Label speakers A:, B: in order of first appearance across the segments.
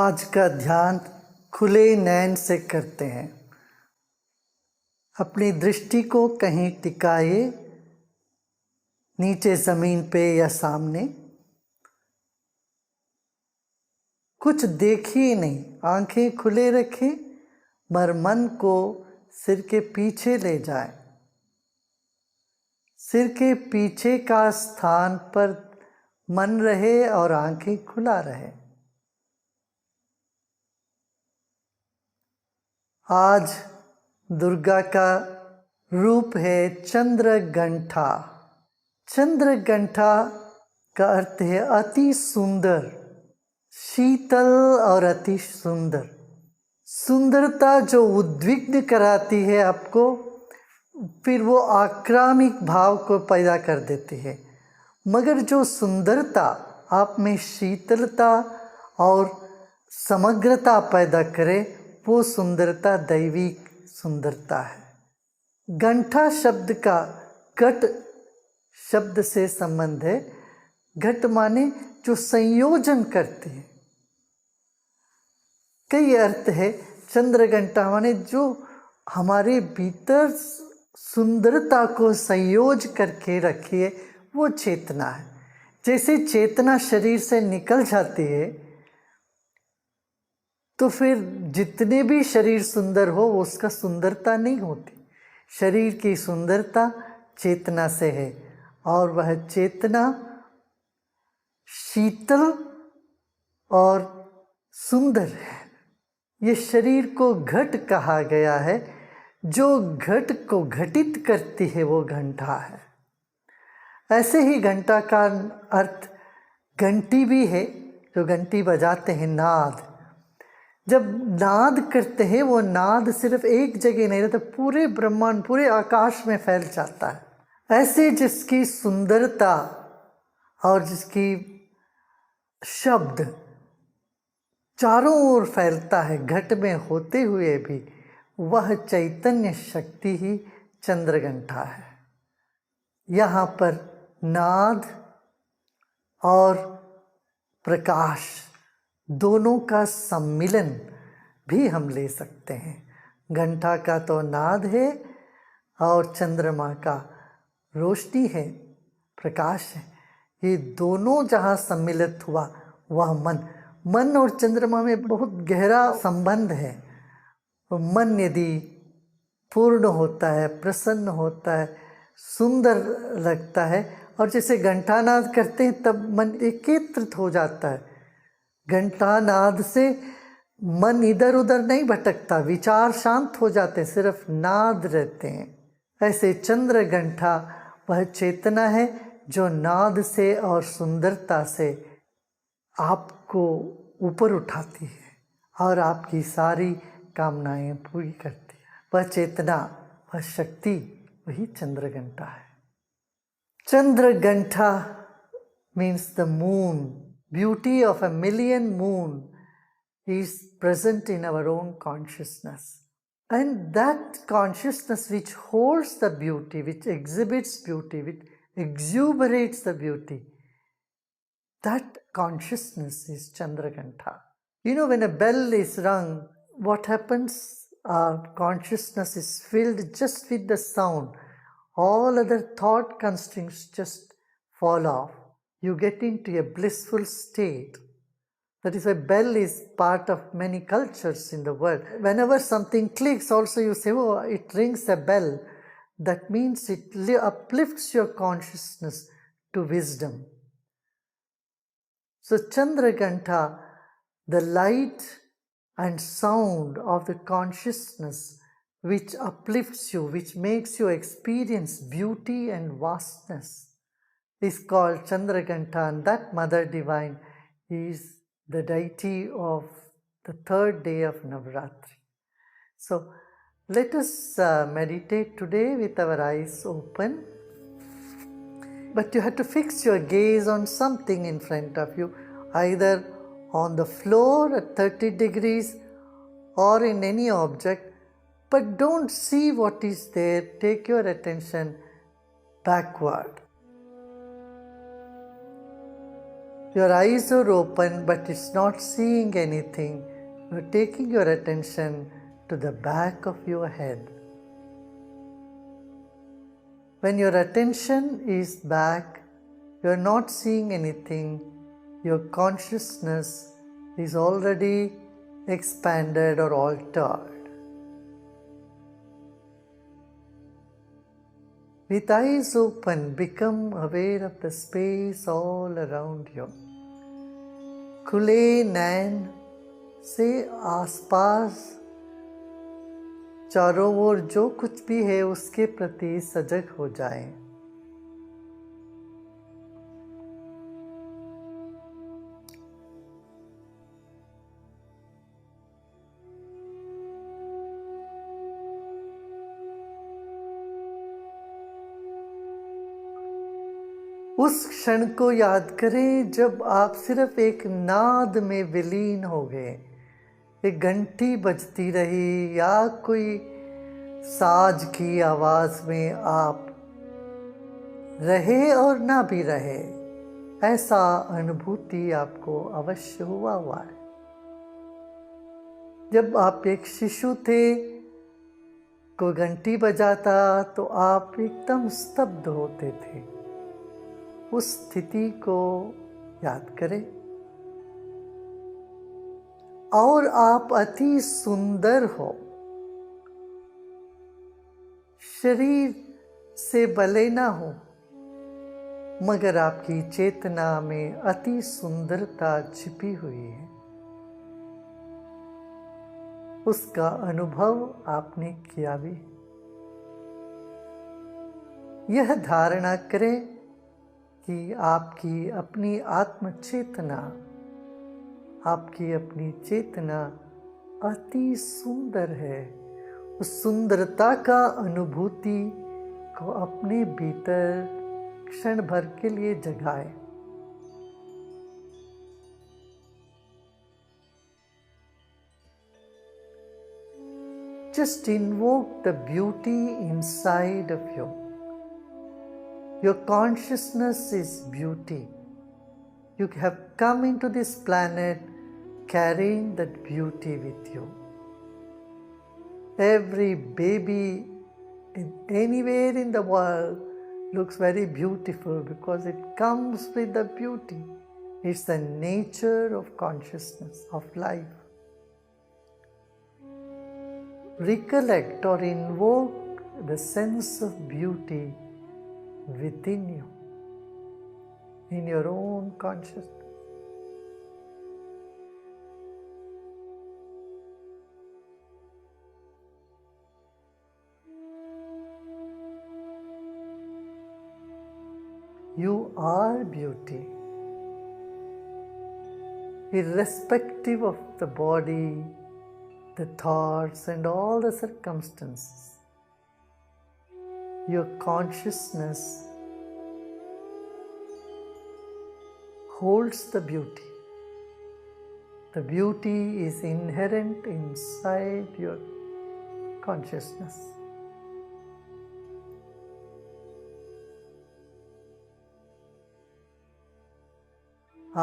A: आज का ध्यान खुले नैन से करते हैं। अपनी दृष्टि को कहीं टिकाए, नीचे ज़मीन पे या सामने। कुछ देखिए नहीं, आंखें खुले रखें, मगर मन को सिर के पीछे ले जाए। सिर के पीछे का स्थान पर मन रहे और आंखें खुला रहे। आज दुर्गा का रूप है चंद्रघंटा। चंद्रघंटा का अर्थ है अति सुंदर, शीतल और अति सुंदर। सुंदरता जो उद्विग्न कराती है आपको, फिर वो आक्रामक भाव को पैदा कर देती है। मगर जो सुंदरता आप में शीतलता और समग्रता पैदा करे, वो सुंदरता दैविक सुंदरता है। घंटा शब्द का घट शब्द से संबंध है। घट माने जो संयोजन करते हैं। कई अर्थ है। चंद्रघंटा माने जो हमारे भीतर सुंदरता को संयोज करके रखिए, वो चेतना है। जैसे चेतना शरीर से निकल जाती है तो फिर जितने भी शरीर सुंदर हो उसका सुंदरता नहीं होती। शरीर की सुंदरता चेतना से है और वह चेतना शीतल और सुंदर है। ये शरीर को घट कहा गया है। जो घट को घटित करती है वो घंटा है। ऐसे ही घंटा का अर्थ घंटी भी है, जो घंटी बजाते हैं, नाद। जब नाद करते हैं, वो नाद सिर्फ एक जगह नहीं रहता, पूरे ब्रह्मांड, पूरे आकाश में फैल जाता है। ऐसे जिसकी सुंदरता और जिसकी शब्द चारों ओर फैलता है, घट में होते हुए भी, वह चैतन्य शक्ति ही चंद्रघंटा है। यहाँ पर नाद और प्रकाश दोनों का सम्मिलन भी हम ले सकते हैं। घंटा का तो नाद है और चंद्रमा का रोशनी है, प्रकाश है। ये दोनों जहाँ सम्मिलित हुआ वह मन और चंद्रमा में बहुत गहरा संबंध है। तो मन यदि पूर्ण होता है, प्रसन्न होता है, सुंदर लगता है, और जैसे घंटानाद करते हैं तब मन एकीकृत हो जाता है। घंटानाद से मन इधर उधर नहीं भटकता, विचार शांत हो जाते, सिर्फ नाद रहते हैं। ऐसे चंद्रघंटा वह चेतना है जो नाद से और सुंदरता से आपको ऊपर उठाती है और आपकी सारी कामनाएं पूरी करती है। वह चेतना, वह शक्ति, वही चंद्रघंटा है। Chandraghanta means the moon. Beauty of a million moon is present in our own consciousness. And that consciousness which holds the beauty, which exhibits beauty, which exuberates the beauty, that consciousness is Chandraghanta. You know, when a bell is rung, what happens? Our consciousness is filled just with the sound. All other thought constraints just fall off. You get into a blissful state. That is why bell is part of many cultures in the world. Whenever something clicks, also you say, oh, it rings a bell. That means it uplifts your consciousness to wisdom. So Chandraghanta, the light and sound of the consciousness which uplifts you, which makes you experience beauty and vastness, is called Chandraghanta, and that Mother Divine is the deity of the third day of Navratri. So let us meditate today with our eyes open. But you have to fix your gaze on something in front of you, either on the floor at 30 degrees or in any object. But don't see what is there. Take your attention backward. Your eyes are open, but it's not seeing anything. You're taking your attention to the back of your head. When your attention is back, you're not seeing anything. Your consciousness is already expanded or altered. With eyes open, become aware of the space all around you. खुले नैन से आसपास चारों ओर जो कुछ भी है उसके प्रति सजग हो जाएं। उस क्षण को याद करें जब आप सिर्फ एक नाद में विलीन हो गए। एक घंटी बजती रही या कोई साज की आवाज में आप रहे और ना भी रहे, ऐसा अनुभूति आपको अवश्य हुआ है। जब आप एक शिशु थे, कोई घंटी बजाता तो आप एकदम स्तब्ध होते थे। उस स्थिति को याद करें और आप अति सुंदर हो। शरीर से भले ना हो, मगर आपकी चेतना में अति सुंदरता छिपी हुई है। उसका अनुभव आपने किया भी। यह धारणा करें कि आपकी अपनी आत्म चेतना, आपकी अपनी चेतना अति सुंदर है। उस सुंदरता का अनुभूति को अपने भीतर क्षण भर के लिए जगाए। Just invoke the beauty inside of you. Your consciousness is beauty. You have come into this planet carrying that beauty with you. Every baby anywhere in the world looks very beautiful because it comes with the beauty. It's the nature of consciousness, of life. Recollect or invoke the sense of beauty within you, in your own consciousness. You are beauty, irrespective of the body, the thoughts, and all the circumstances. Your consciousness holds the beauty. The beauty is inherent inside your consciousness.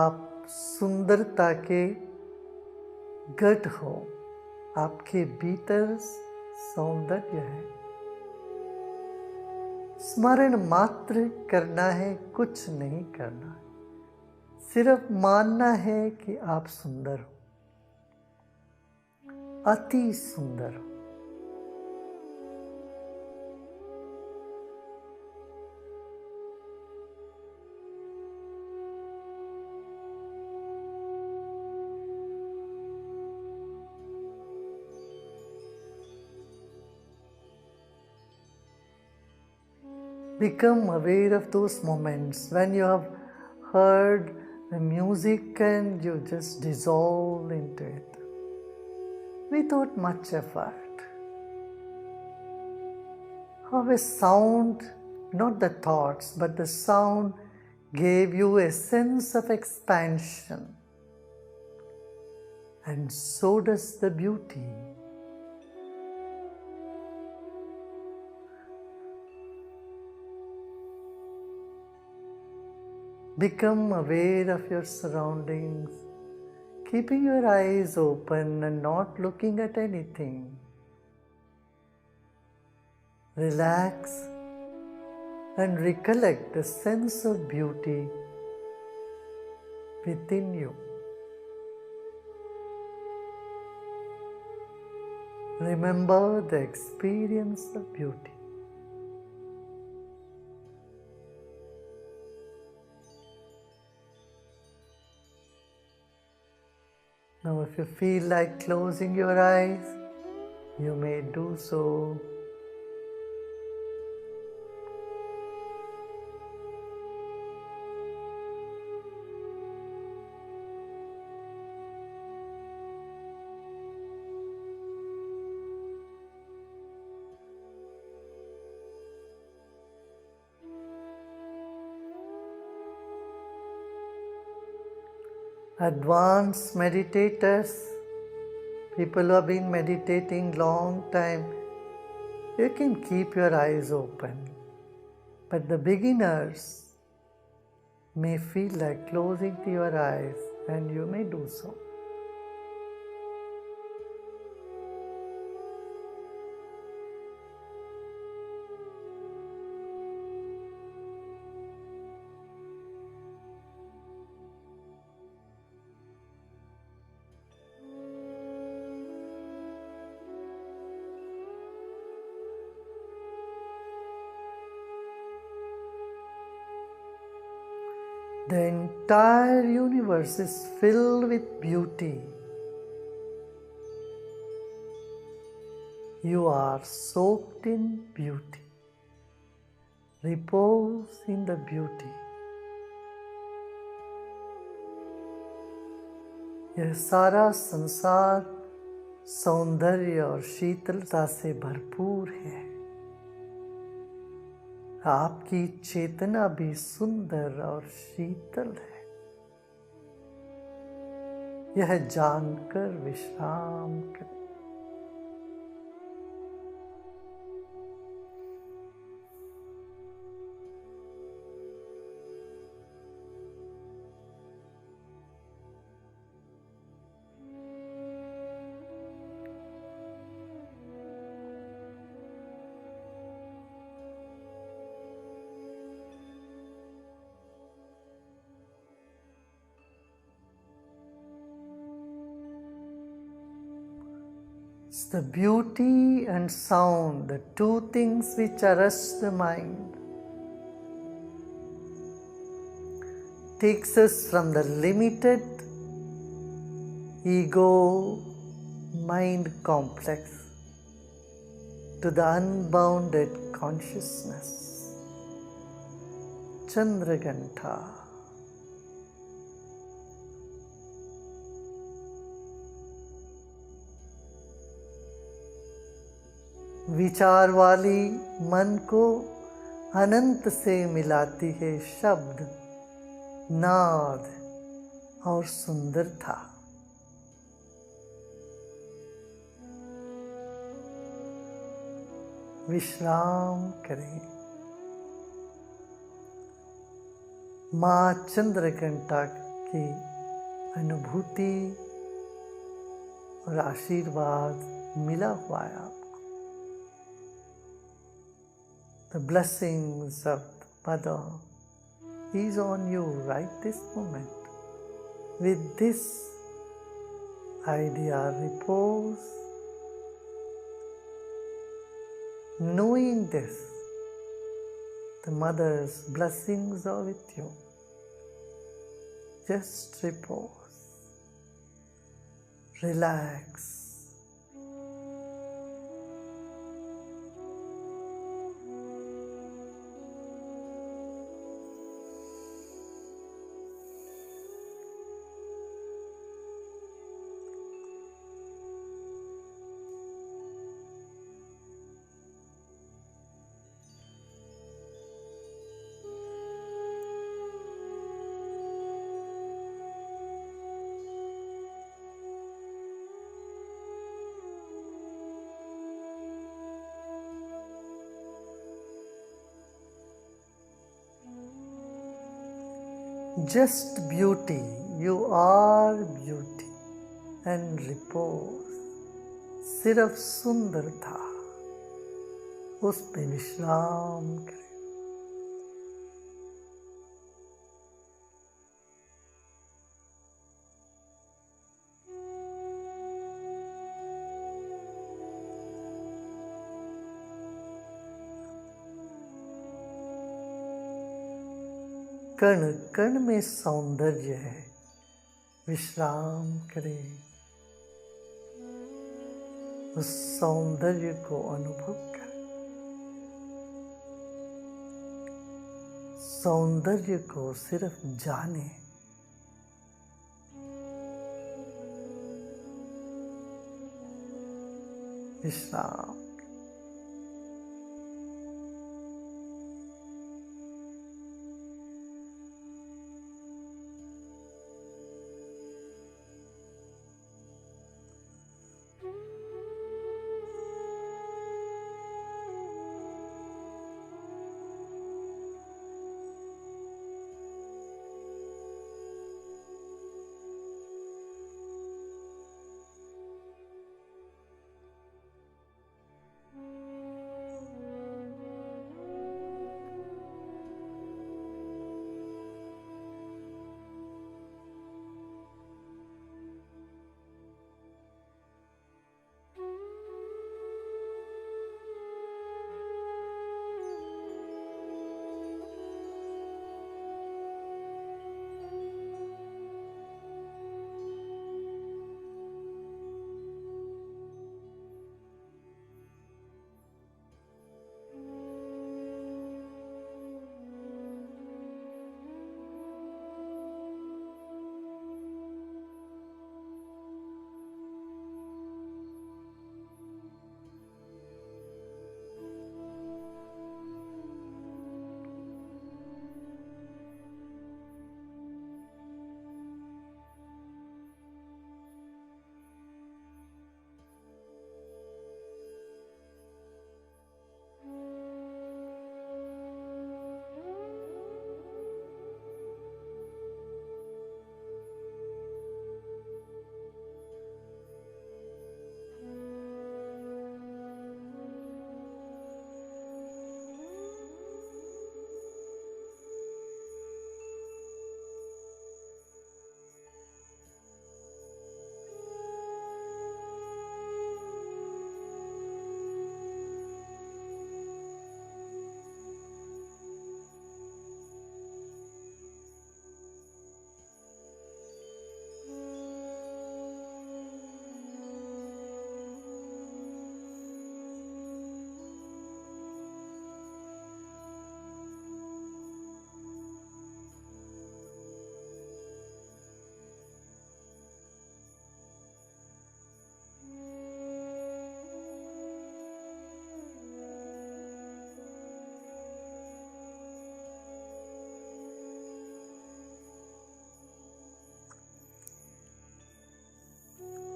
A: आप सुंदरता के घट हो, आपके भीतर सौंदर्य है। स्मरण मात्र करना है, कुछ नहीं करना है। सिर्फ मानना है कि आप सुंदर हो, अति सुंदर हो। Become aware of those moments when you have heard the music and you just dissolve into it without much effort. How a sound, not the thoughts, but the sound gave you a sense of expansion. And so does the beauty. Become aware of your surroundings, keeping your eyes open and not looking at anything. Relax and recollect the sense of beauty within you. Remember the experience of beauty. Now, if you feel like closing your eyes, you may do so. Advanced meditators, people who have been meditating long time, you can keep your eyes open. But the beginners may feel like closing your eyes, and you may do so. The entire universe is filled with beauty. You are soaked in beauty. Repose in the beauty. यह सारा संसार सौंदर्य और शीतलता से भरपूर है। आपकी चेतना भी सुंदर और शीतल है। यह जानकर विश्राम करें। It's the beauty and sound, the two things which arrest the mind, takes us from the limited ego mind complex to the unbounded consciousness. Chandraganta. विचार वाली मन को अनंत से मिलाती है शब्द, नाद और सुंदरता। विश्राम करें। माँ चंद्रघंटा की अनुभूति और आशीर्वाद मिला हुआ है आपको। The blessings of Mother is on you right this moment. With this idea, repose, knowing this, the Mother's blessings are with you. Just repose, relax. Just beauty, you are beauty and repose. सिर्फ सुंदर था, उस पे विश्राम करें। कण कण में सौंदर्य है, विश्राम करें, उस सौंदर्य को अनुभव करें। सौंदर्य को सिर्फ जाने। विश्राम।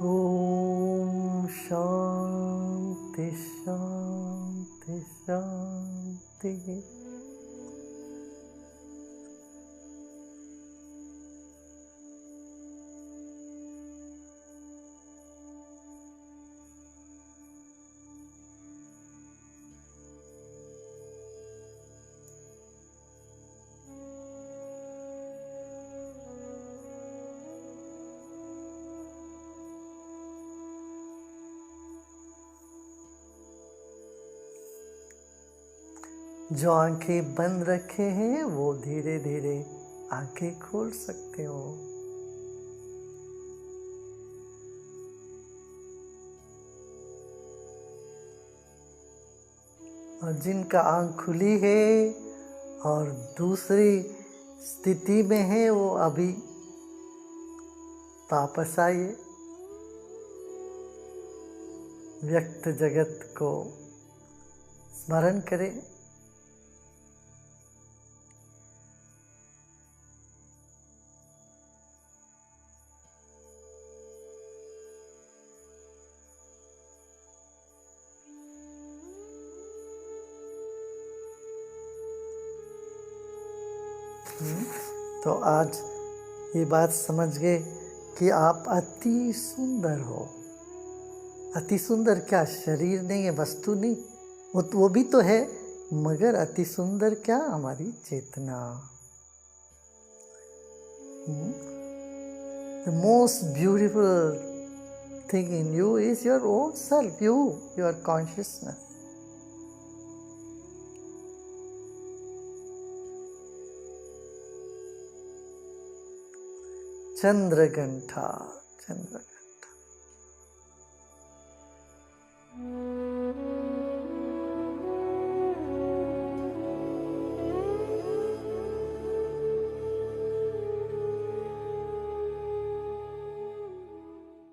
A: ओम शांति शांति शांति। जो आंखें बंद रखे हैं वो धीरे धीरे आंखें खोल सकते हो। और जिनका आंख खुली है और दूसरी स्थिति में है वो अभी वापस आइए। व्यक्त जगत को स्मरण करें। तो आज ये बात समझ गए कि आप अति सुंदर हो। अति सुंदर क्या शरीर नहीं है, वस्तु नहीं, वो भी तो है, मगर अति सुंदर क्या हमारी चेतना। The most beautiful thing in you is your own self, your consciousness. Chandragantha, Chandragantha.